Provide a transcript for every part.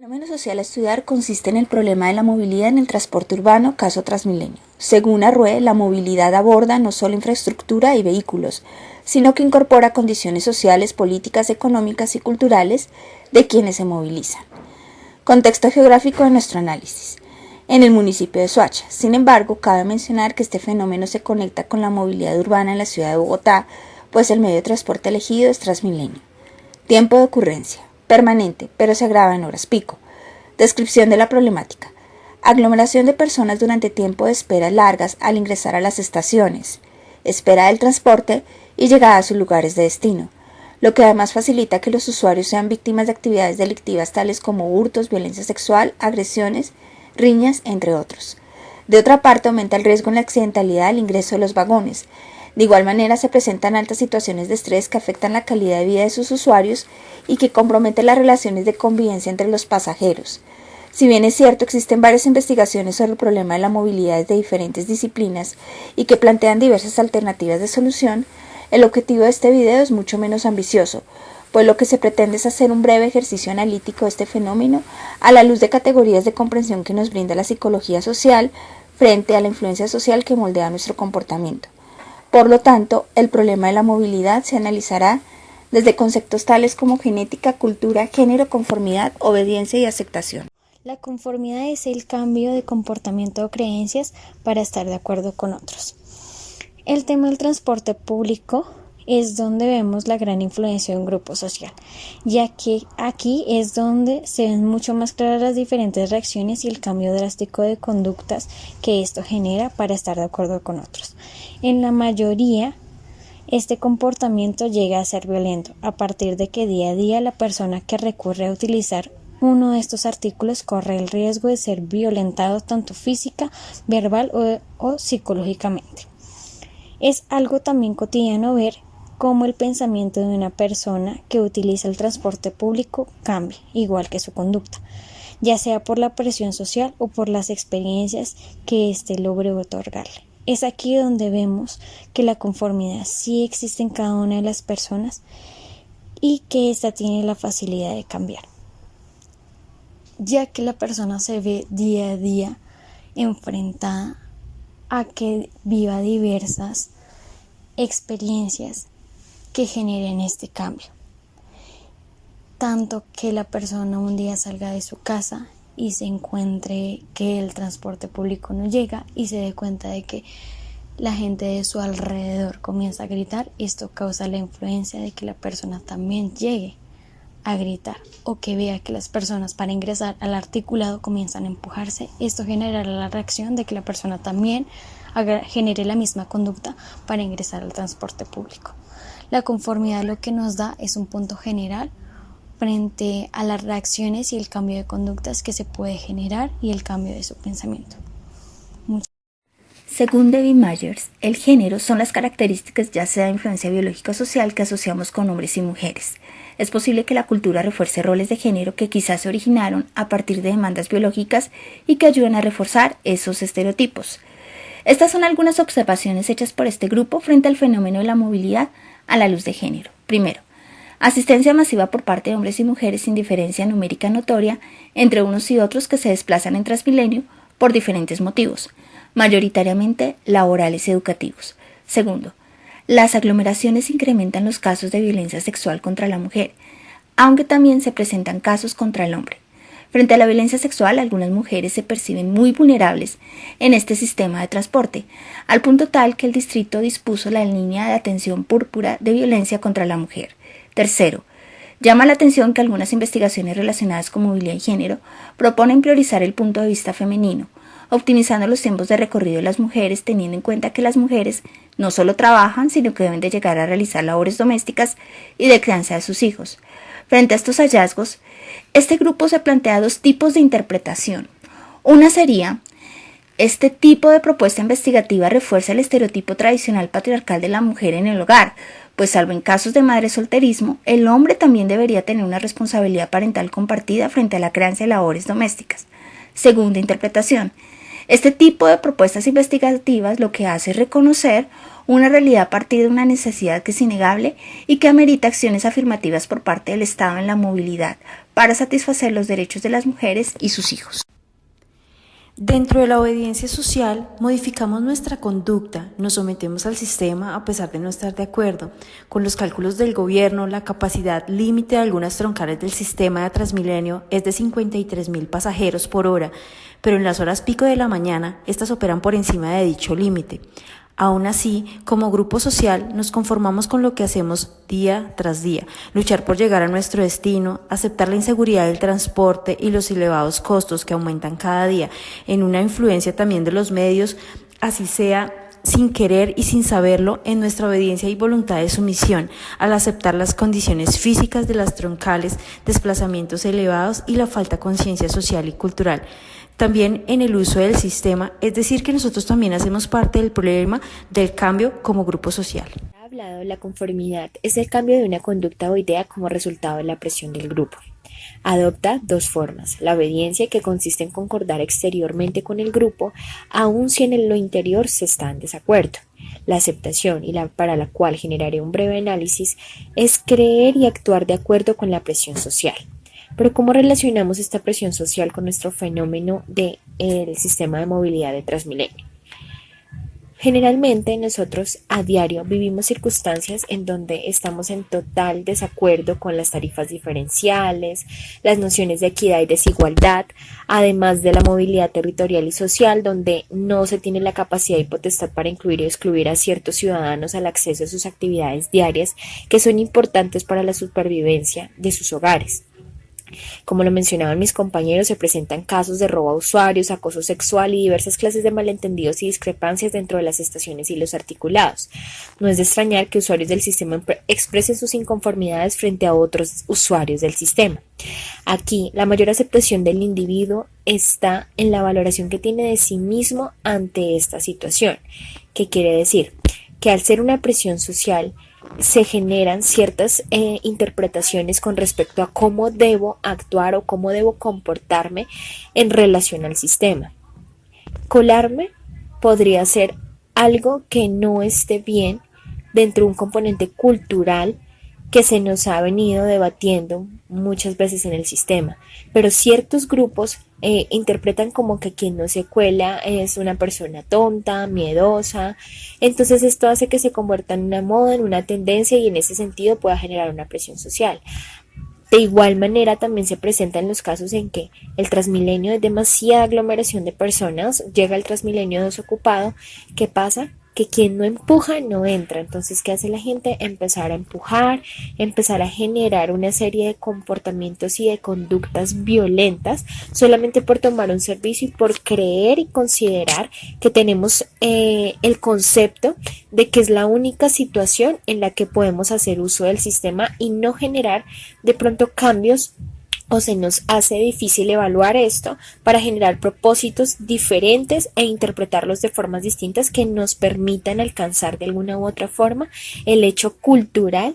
El fenómeno social a estudiar consiste en el problema de la movilidad en el transporte urbano, caso Transmilenio. Según Arrué, la movilidad aborda no solo infraestructura y vehículos, sino que incorpora condiciones sociales, políticas, económicas y culturales de quienes se movilizan. Contexto geográfico de nuestro análisis. En el municipio de Soacha. Sin embargo, cabe mencionar que este fenómeno se conecta con la movilidad urbana en la ciudad de Bogotá, pues el medio de transporte elegido es Transmilenio. Tiempo de ocurrencia. Permanente, pero se agrava en horas pico. Descripción de la problemática. Aglomeración de personas durante tiempo de espera largas al ingresar a las estaciones. Espera del transporte y llegada a sus lugares de destino, lo que además facilita que los usuarios sean víctimas de actividades delictivas tales como hurtos, violencia sexual, agresiones, riñas, entre otros. De otra parte, aumenta el riesgo en la accidentalidad al ingreso de los vagones. De igual manera, se presentan altas situaciones de estrés que afectan la calidad de vida de sus usuarios y que comprometen las relaciones de convivencia entre los pasajeros. Si bien es cierto, existen varias investigaciones sobre el problema de la movilidad de diferentes disciplinas y que plantean diversas alternativas de solución, el objetivo de este video es mucho menos ambicioso, pues lo que se pretende es hacer un breve ejercicio analítico de este fenómeno a la luz de categorías de comprensión que nos brinda la psicología social frente a la influencia social que moldea nuestro comportamiento. Por lo tanto, el problema de la movilidad se analizará desde conceptos tales como genética, cultura, género, conformidad, obediencia y aceptación. La conformidad es el cambio de comportamiento o creencias para estar de acuerdo con otros. El tema del transporte público es donde vemos la gran influencia de un grupo social, ya que aquí es donde se ven mucho más claras las diferentes reacciones y el cambio drástico de conductas que esto genera para estar de acuerdo con otros. En la mayoría, este comportamiento llega a ser violento, a partir de que día a día la persona que recurre a utilizar uno de estos artículos corre el riesgo de ser violentado tanto física, verbal o psicológicamente. Es algo también cotidiano ver cómo el pensamiento de una persona que utiliza el transporte público cambia, igual que su conducta, ya sea por la presión social o por las experiencias que éste logre otorgarle. Es aquí donde vemos que la conformidad sí existe en cada una de las personas y que ésta tiene la facilidad de cambiar, ya que la persona se ve día a día enfrentada a que viva diversas experiencias que generen este cambio. Tanto que la persona un día salga de su casa y se encuentre que el transporte público no llega y se dé cuenta de que la gente de su alrededor comienza a gritar. Esto causa la influencia de que la persona también llegue a gritar, o que vea que las personas para ingresar al articulado comienzan a empujarse. Esto generará la reacción de que la persona también genere la misma conducta para ingresar al transporte público. La conformidad lo que nos da es un punto general frente a las reacciones y el cambio de conductas que se puede generar y el cambio de su pensamiento. Según David Myers, el género son las características ya sea de influencia biológica o social que asociamos con hombres y mujeres. Es posible que la cultura refuerce roles de género que quizás se originaron a partir de demandas biológicas y que ayudan a reforzar esos estereotipos. Estas son algunas observaciones hechas por este grupo frente al fenómeno de la movilidad a la luz de género. Primero, asistencia masiva por parte de hombres y mujeres sin diferencia numérica notoria entre unos y otros que se desplazan en Transmilenio por diferentes motivos, mayoritariamente laborales y educativos. Segundo, las aglomeraciones incrementan los casos de violencia sexual contra la mujer, aunque también se presentan casos contra el hombre. Frente a la violencia sexual, algunas mujeres se perciben muy vulnerables en este sistema de transporte, al punto tal que el distrito dispuso la línea de atención púrpura de violencia contra la mujer. Tercero, llama la atención que algunas investigaciones relacionadas con movilidad y género proponen priorizar el punto de vista femenino, optimizando los tiempos de recorrido de las mujeres, teniendo en cuenta que las mujeres no solo trabajan, sino que deben de llegar a realizar labores domésticas y de crianza de sus hijos. Frente a estos hallazgos, este grupo se plantea dos tipos de interpretación. Una sería, este tipo de propuesta investigativa refuerza el estereotipo tradicional patriarcal de la mujer en el hogar, pues salvo en casos de madresolterismo, el hombre también debería tener una responsabilidad parental compartida frente a la crianza y labores domésticas. Segunda interpretación, este tipo de propuestas investigativas lo que hace es reconocer una realidad a partir de una necesidad que es innegable y que amerita acciones afirmativas por parte del Estado en la movilidad para satisfacer los derechos de las mujeres y sus hijos. Dentro de la obediencia social, modificamos nuestra conducta, nos sometemos al sistema a pesar de no estar de acuerdo con los cálculos del gobierno. La capacidad límite de algunas troncales del sistema de Transmilenio es de 53.000 pasajeros por hora, pero en las horas pico de la mañana, estas operan por encima de dicho límite. Aún así, como grupo social, nos conformamos con lo que hacemos día tras día, luchar por llegar a nuestro destino, aceptar la inseguridad del transporte y los elevados costos que aumentan cada día, en una influencia también de los medios, así sea sin querer y sin saberlo, en nuestra obediencia y voluntad de sumisión, al aceptar las condiciones físicas de las troncales, desplazamientos elevados y la falta de conciencia social y cultural. También en el uso del sistema, es decir, que nosotros también hacemos parte del problema del cambio como grupo social. Hablado, la conformidad es el cambio de una conducta o idea como resultado de la presión del grupo. Adopta dos formas: la obediencia, que consiste en concordar exteriormente con el grupo, aun si en lo interior se está en desacuerdo. La aceptación, y para la cual generaré un breve análisis, es creer y actuar de acuerdo con la presión social. Pero ¿cómo relacionamos esta presión social con nuestro fenómeno del sistema de movilidad de Transmilenio? Generalmente nosotros a diario vivimos circunstancias en donde estamos en total desacuerdo con las tarifas diferenciales, las nociones de equidad y desigualdad, además de la movilidad territorial y social, donde no se tiene la capacidad y potestad para incluir y excluir a ciertos ciudadanos al acceso a sus actividades diarias que son importantes para la supervivencia de sus hogares. Como lo mencionaban mis compañeros, se presentan casos de robo a usuarios, acoso sexual y diversas clases de malentendidos y discrepancias dentro de las estaciones y los articulados. No es de extrañar que usuarios del sistema expresen sus inconformidades frente a otros usuarios del sistema. Aquí, la mayor aceptación del individuo está en la valoración que tiene de sí mismo ante esta situación. ¿Qué quiere decir? Que al ser una presión social, se generan ciertas interpretaciones con respecto a cómo debo actuar o cómo debo comportarme en relación al sistema. Colarme podría ser algo que no esté bien dentro de un componente cultural que se nos ha venido debatiendo muchas veces en el sistema, pero ciertos grupos interpretan como que quien no se cuela es una persona tonta, miedosa. Entonces esto hace que se convierta en una moda, en una tendencia, y en ese sentido pueda generar una presión social. De igual manera también se presentan los casos en que el Transmilenio es demasiada aglomeración de personas, llega el Transmilenio desocupado. ¿Qué pasa? Que quien no empuja no entra. Entonces, ¿qué hace la gente? Empezar a empujar, empezar a generar una serie de comportamientos y de conductas violentas solamente por tomar un servicio y por creer y considerar que tenemos el concepto de que es la única situación en la que podemos hacer uso del sistema y no generar de pronto cambios, o se nos hace difícil evaluar esto para generar propósitos diferentes e interpretarlos de formas distintas que nos permitan alcanzar de alguna u otra forma el hecho cultural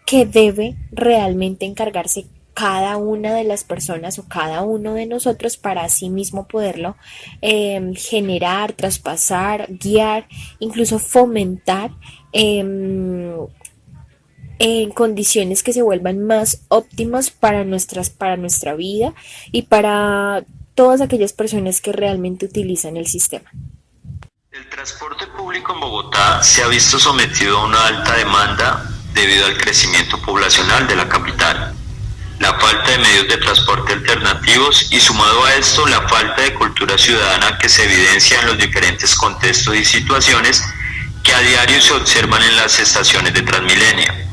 que debe realmente encargarse cada una de las personas o cada uno de nosotros para así mismo poderlo generar, traspasar, guiar, incluso fomentar en condiciones que se vuelvan más óptimas para nuestra vida y para todas aquellas personas que realmente utilizan el sistema. El transporte público en Bogotá se ha visto sometido a una alta demanda debido al crecimiento poblacional de la capital, la falta de medios de transporte alternativos y, sumado a esto, la falta de cultura ciudadana que se evidencia en los diferentes contextos y situaciones que a diario se observan en las estaciones de Transmilenio.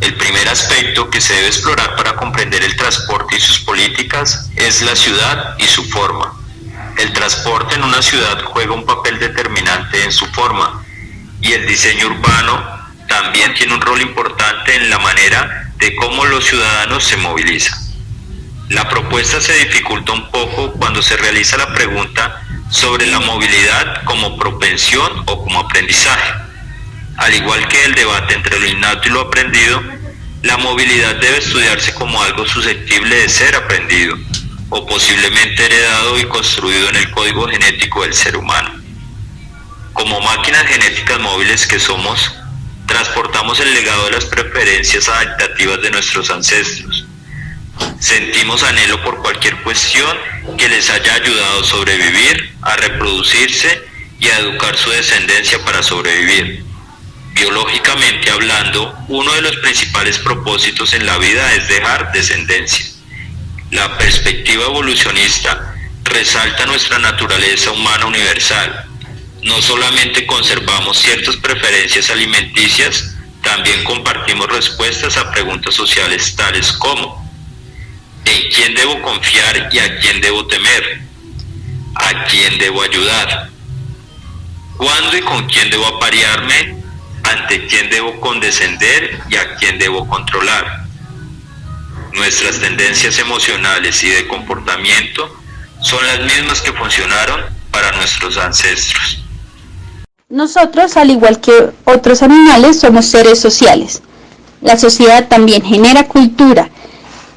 El primer aspecto que se debe explorar para comprender el transporte y sus políticas es la ciudad y su forma. El transporte en una ciudad juega un papel determinante en su forma, y el diseño urbano también tiene un rol importante en la manera de cómo los ciudadanos se movilizan. La propuesta se dificulta un poco cuando se realiza la pregunta sobre la movilidad como propensión o como aprendizaje. Al igual que el debate entre lo innato y lo aprendido, la movilidad debe estudiarse como algo susceptible de ser aprendido o posiblemente heredado y construido en el código genético del ser humano. Como máquinas genéticas móviles que somos, transportamos el legado de las preferencias adaptativas de nuestros ancestros. Sentimos anhelo por cualquier cuestión que les haya ayudado a sobrevivir, a reproducirse y a educar su descendencia para sobrevivir. Biológicamente hablando, uno de los principales propósitos en la vida es dejar descendencia. La perspectiva evolucionista resalta nuestra naturaleza humana universal. No solamente conservamos ciertas preferencias alimenticias, también compartimos respuestas a preguntas sociales tales como: ¿en quién debo confiar y a quién debo temer? ¿A quién debo ayudar? ¿Cuándo y con quién debo aparearme? ¿Ante quién debo condescender y a quién debo controlar? Nuestras tendencias emocionales y de comportamiento son las mismas que funcionaron para nuestros ancestros. Nosotros, al igual que otros animales, somos seres sociales. La sociedad también genera cultura.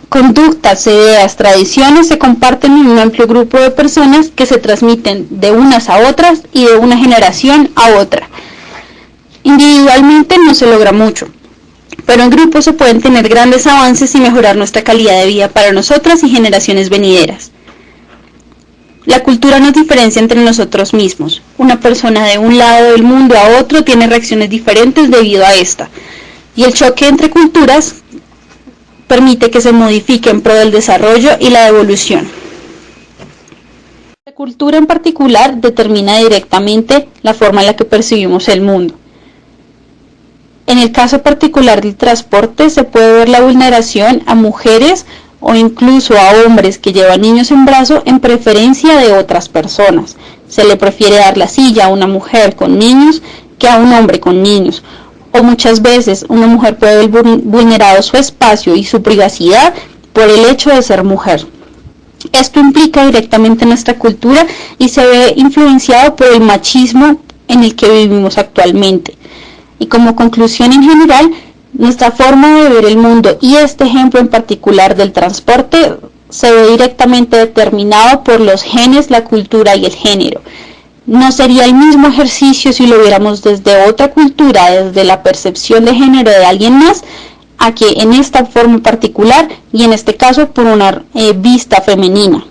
Conductas, ideas, tradiciones se comparten en un amplio grupo de personas que se transmiten de unas a otras y de una generación a otra. Individualmente no se logra mucho, pero en grupo se pueden tener grandes avances y mejorar nuestra calidad de vida para nosotras y generaciones venideras. La cultura nos diferencia entre nosotros mismos. Una persona de un lado del mundo a otro tiene reacciones diferentes debido a esta, y el choque entre culturas permite que se modifique en pro del desarrollo y la evolución. La cultura en particular determina directamente la forma en la que percibimos el mundo. En el caso particular del transporte se puede ver la vulneración a mujeres o incluso a hombres que llevan niños en brazos en preferencia de otras personas. Se le prefiere dar la silla a una mujer con niños que a un hombre con niños. O muchas veces una mujer puede ver vulnerado su espacio y su privacidad por el hecho de ser mujer. Esto implica directamente nuestra cultura y se ve influenciado por el machismo en el que vivimos actualmente. Y como conclusión en general, nuestra forma de ver el mundo y este ejemplo en particular del transporte se ve directamente determinado por los genes, la cultura y el género. No sería el mismo ejercicio si lo viéramos desde otra cultura, desde la percepción de género de alguien más, a que en esta forma particular y en este caso por una vista femenina.